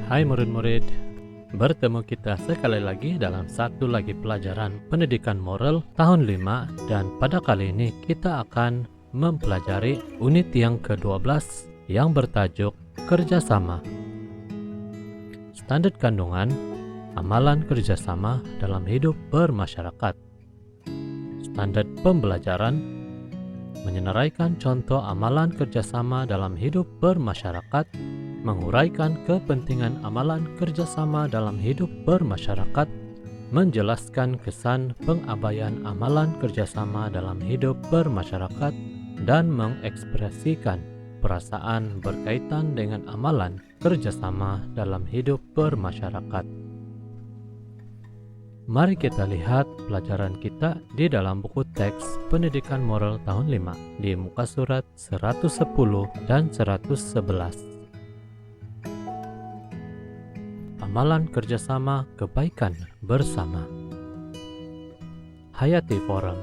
Hai murid-murid, bertemu kita sekali lagi dalam satu lagi pelajaran pendidikan moral tahun 5 dan pada kali ini kita akan mempelajari unit yang ke-12 yang bertajuk kerjasama. Standar kandungan, amalan kerjasama dalam hidup bermasyarakat. Standar pembelajaran, menyenaraikan contoh amalan kerjasama dalam hidup bermasyarakat, menguraikan kepentingan amalan kerjasama dalam hidup bermasyarakat, menjelaskan kesan pengabaian amalan kerjasama dalam hidup bermasyarakat, dan mengekspresikan perasaan berkaitan dengan amalan kerjasama dalam hidup bermasyarakat. Mari kita lihat pelajaran kita di dalam buku teks Pendidikan Moral tahun 5 di muka surat 110 dan 111. Amalan kerjasama kebaikan bersama. Hayati Forum.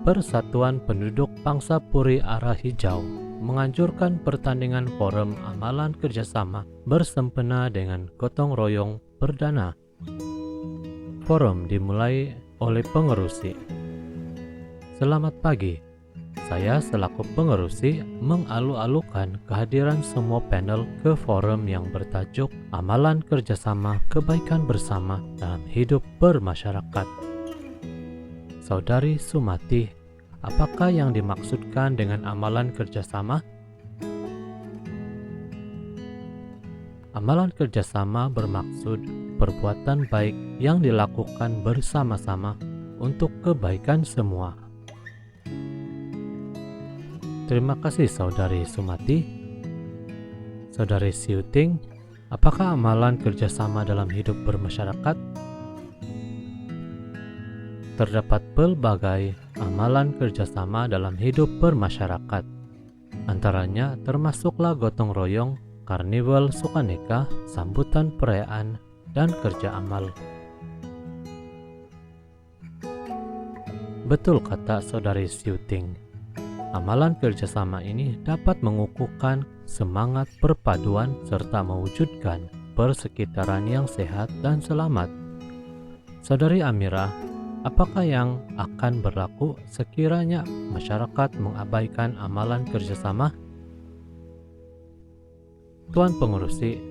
Persatuan Penduduk Pangsa Puri Arah Hijau menganjurkan pertandingan forum amalan kerjasama bersempena dengan gotong royong perdana. Forum dimulai oleh pengerusi. Selamat pagi. Saya selaku pengerusi mengalu-alukan kehadiran semua panel ke forum yang bertajuk Amalan Kerjasama Kebaikan Bersama dalam Hidup Bermasyarakat. Saudari Sumati, apakah yang dimaksudkan dengan amalan kerjasama? Amalan kerjasama bermaksud perbuatan baik yang dilakukan bersama-sama untuk kebaikan semua. Terima kasih Saudari Sumati. Saudari Siuting, apakah amalan kerjasama dalam hidup bermasyarakat? Terdapat pelbagai amalan kerjasama dalam hidup bermasyarakat. Antaranya termasuklah gotong royong, karnival sukaneka, sambutan perayaan, dan kerja amal. Betul kata Saudari Siuting. Amalan kerjasama ini dapat mengukuhkan semangat perpaduan serta mewujudkan persekitaran yang sehat dan selamat. Saudari Amira, apakah yang akan berlaku sekiranya masyarakat mengabaikan amalan kerjasama? Tuan Pengurusi,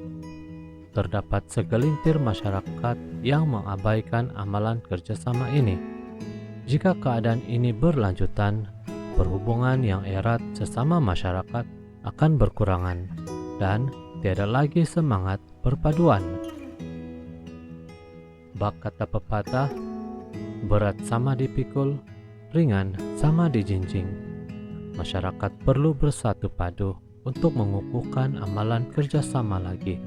terdapat segelintir masyarakat yang mengabaikan amalan kerjasama ini. Jika keadaan ini berlanjutan, perhubungan yang erat sesama masyarakat akan berkurangan dan tiada lagi semangat perpaduan. Bak kata pepatah, berat sama dipikul, ringan sama dijinjing. Masyarakat perlu bersatu padu untuk mengukuhkan amalan kerjasama lagi.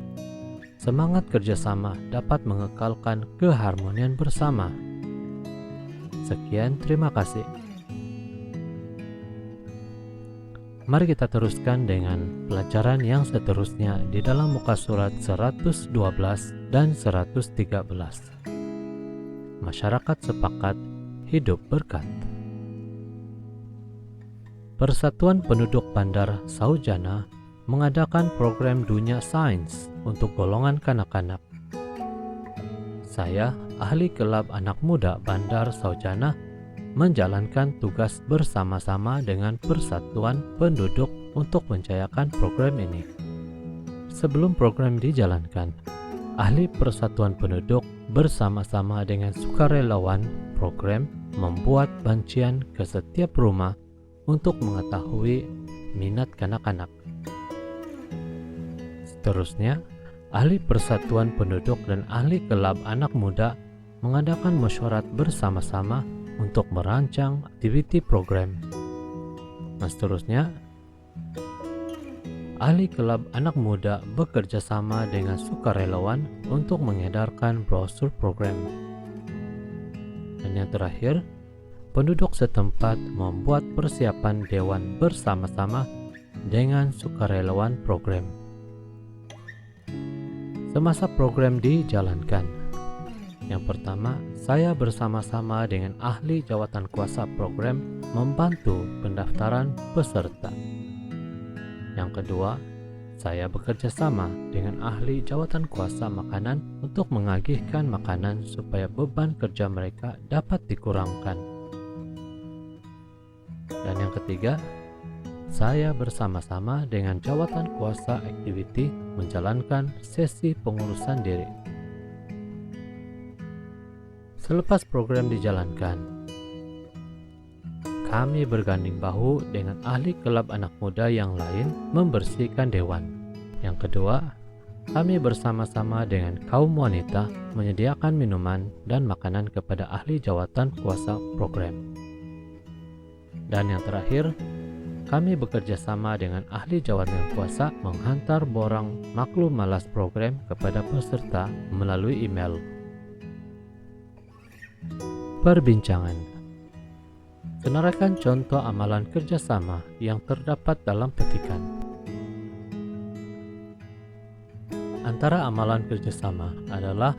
Semangat kerjasama dapat mengekalkan keharmonian bersama. Sekian, terima kasih. Mari kita teruskan dengan pelajaran yang seterusnya di dalam muka surat 112 dan 113. Masyarakat sepakat hidup berkat. Persatuan Penduduk Bandar Saujana mengadakan program Dunia Sains untuk golongan kanak-kanak. Saya, ahli kelab anak muda Bandar Saujana, menjalankan tugas bersama-sama dengan Persatuan Penduduk untuk menjayakan program ini. Sebelum program dijalankan, ahli Persatuan Penduduk bersama-sama dengan sukarelawan program membuat bancian ke setiap rumah untuk mengetahui minat kanak-kanak. Seterusnya, ahli Persatuan Penduduk dan ahli kelab anak muda mengadakan mesyuarat bersama-sama untuk merancang aktiviti program. Dan seterusnya, ahli kelab anak muda bekerja sama dengan sukarelawan untuk mengedarkan brosur program. Dan yang terakhir, penduduk setempat membuat persiapan dewan bersama-sama dengan sukarelawan program. Semasa program dijalankan, yang pertama, saya bersama-sama dengan ahli jawatan kuasa program membantu pendaftaran peserta. Yang kedua, saya bekerja sama dengan ahli jawatan kuasa makanan untuk mengagihkan makanan supaya beban kerja mereka dapat dikurangkan. Dan yang ketiga, saya bersama-sama dengan jawatan kuasa activity menjalankan sesi pengurusan diri. Selepas program dijalankan, kami berganding bahu dengan ahli kelab anak muda yang lain membersihkan dewan. Yang kedua, kami bersama-sama dengan kaum wanita menyediakan minuman dan makanan kepada ahli jawatan kuasa program. Dan yang terakhir, kami bekerja sama dengan ahli jawatan kuasa menghantar borang maklum malas program kepada peserta melalui email. Perbincangan. Senaraikan contoh amalan kerjasama yang terdapat dalam petikan. Antara amalan kerjasama adalah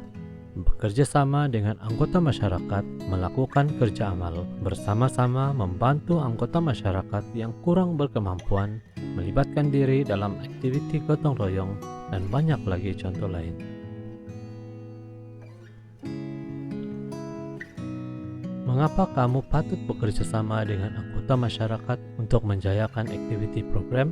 bekerja sama dengan anggota masyarakat melakukan kerja amal, bersama-sama membantu anggota masyarakat yang kurang berkemampuan, melibatkan diri dalam aktiviti gotong royong, dan banyak lagi contoh lain. Mengapa kamu patut bekerja sama dengan anggota masyarakat untuk menjayakan aktiviti program?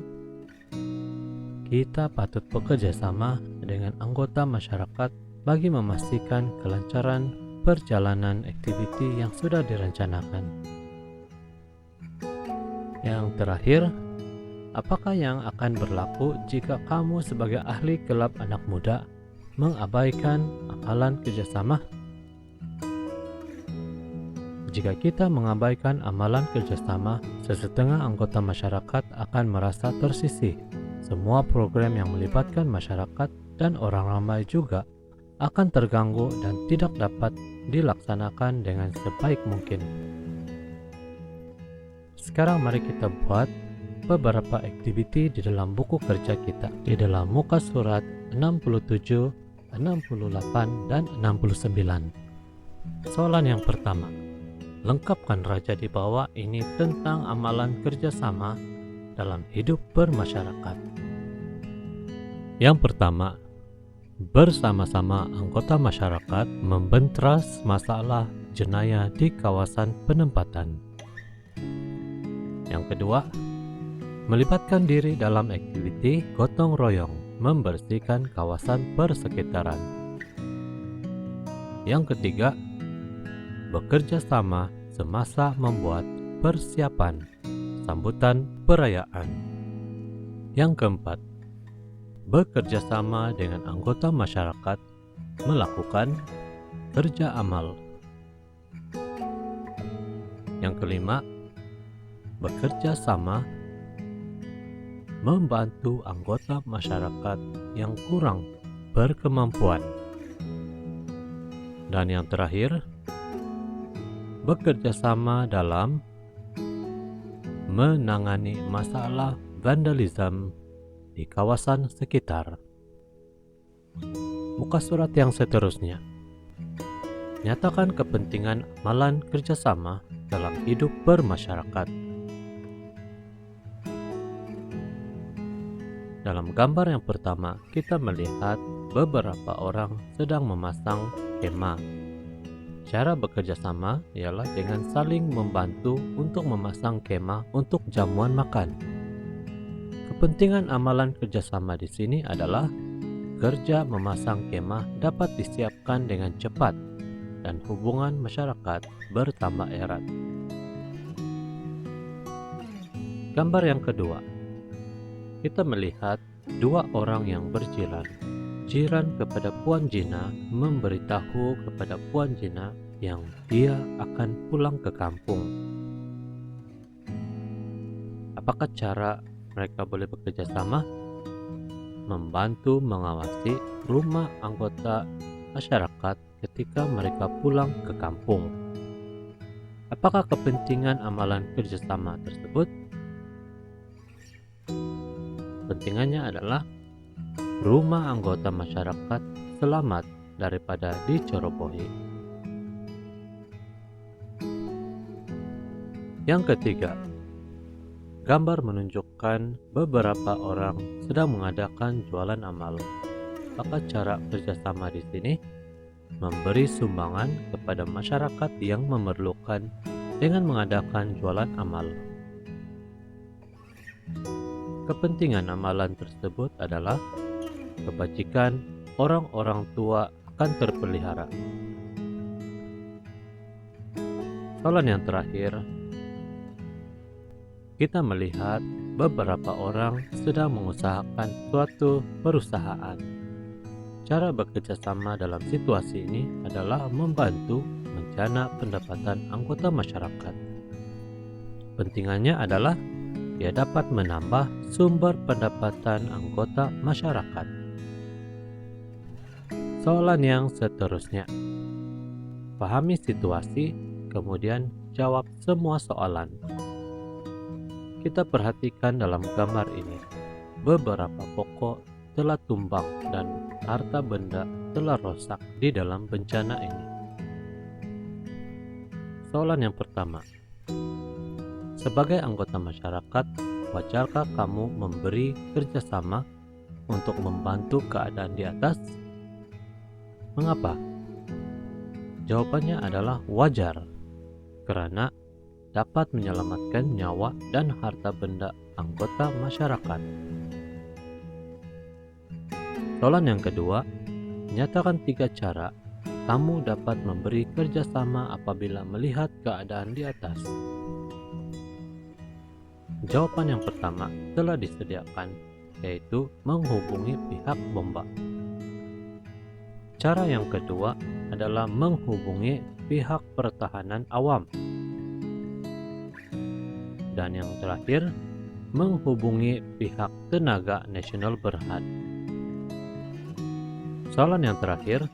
Kita patut bekerja sama dengan anggota masyarakat bagi memastikan kelancaran perjalanan aktiviti yang sudah direncanakan. Yang terakhir, apakah yang akan berlaku jika kamu sebagai ahli kelab anak muda mengabaikan amalan kerjasama? Jika kita mengabaikan amalan kerjasama, sesetengah anggota masyarakat akan merasa tersisih. Semua program yang melibatkan masyarakat dan orang ramai juga akan terganggu dan tidak dapat dilaksanakan dengan sebaik mungkin. Sekarang mari kita buat beberapa aktiviti di dalam buku kerja kita, di dalam muka surat 67, 68, dan 69. Soalan yang pertama. Lengkapkan raja di bawah ini tentang amalan kerjasama dalam hidup bermasyarakat. Yang pertama, bersama-sama anggota masyarakat membentras masalah jenayah di kawasan penempatan. Yang kedua, melibatkan diri dalam aktiviti gotong royong membersihkan kawasan persekitaran. Yang ketiga, bekerja sama semasa membuat persiapan sambutan perayaan. Yang keempat, bekerja sama dengan anggota masyarakat melakukan kerja amal. Yang kelima, bekerja sama membantu anggota masyarakat yang kurang berkemampuan. Dan yang terakhir, bekerja sama dalam menangani masalah vandalisme di kawasan sekitar. Muka surat yang seterusnya. Nyatakan kepentingan amalan kerjasama dalam hidup bermasyarakat. Dalam gambar yang pertama, kita melihat beberapa orang sedang memasang kemah. Cara bekerja sama ialah dengan saling membantu untuk memasang kemah untuk jamuan makan. Kepentingan amalan kerjasama di sini adalah kerja memasang kemah dapat disiapkan dengan cepat dan hubungan masyarakat bertambah erat. Gambar yang kedua, kita melihat dua orang yang berjiran. Jiran kepada Puan Gina memberitahu kepada Puan Gina yang dia akan pulang ke kampung. Apakah cara mereka boleh bekerja sama? Membantu mengawasi rumah anggota masyarakat ketika mereka pulang ke kampung. Apakah kepentingan amalan kerjasama tersebut? Kepentingannya adalah rumah anggota masyarakat selamat daripada dicerobohi. Yang ketiga, Gambar menunjukkan beberapa orang sedang mengadakan jualan amal. Maka cara kerjasama di sini memberi sumbangan kepada masyarakat yang memerlukan dengan mengadakan jualan amal. Kepentingan amalan tersebut adalah kebajikan orang-orang tua akan terpelihara. Soalan yang terakhir, kita melihat beberapa orang sedang mengusahakan suatu perusahaan. Cara bekerja sama dalam situasi ini adalah membantu menjana pendapatan anggota masyarakat. Pentingannya adalah ia dapat menambah sumber pendapatan anggota masyarakat. Soalan yang seterusnya, pahami situasi, kemudian jawab semua soalan. Kita perhatikan dalam gambar ini, beberapa pokok telah tumbang dan harta benda telah rosak di dalam bencana ini. Soalan yang pertama, sebagai anggota masyarakat, wajarkah kamu memberi kerjasama untuk membantu keadaan di atas? Mengapa? Jawabannya adalah wajar, karena dapat menyelamatkan nyawa dan harta benda anggota masyarakat. Soalan yang kedua, nyatakan 3 cara kamu dapat memberi kerjasama apabila melihat keadaan di atas. Jawaban yang pertama telah disediakan, yaitu menghubungi pihak bomba. Cara yang kedua adalah menghubungi pihak pertahanan awam. Dan yang terakhir, menghubungi pihak tenaga nasional berhad. Soalan yang terakhir,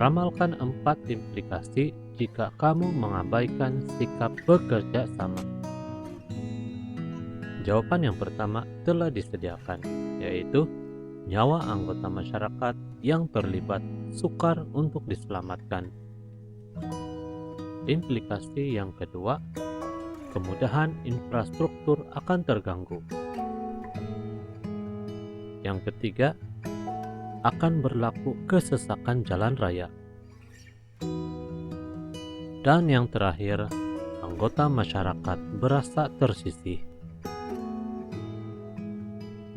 ramalkan 4 implikasi jika kamu mengabaikan sikap bekerja sama. Jawaban yang pertama telah disediakan, yaitu nyawa anggota masyarakat yang terlibat sukar untuk diselamatkan. Implikasi yang kedua, kemudahan infrastruktur akan terganggu. Yang ketiga, akan berlaku kesesakan jalan raya. Dan yang terakhir, anggota masyarakat berasa tersisih.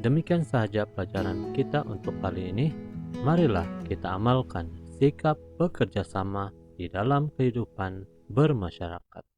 Demikian sahaja pelajaran kita untuk kali ini. Marilah kita amalkan sikap bekerja sama di dalam kehidupan bermasyarakat.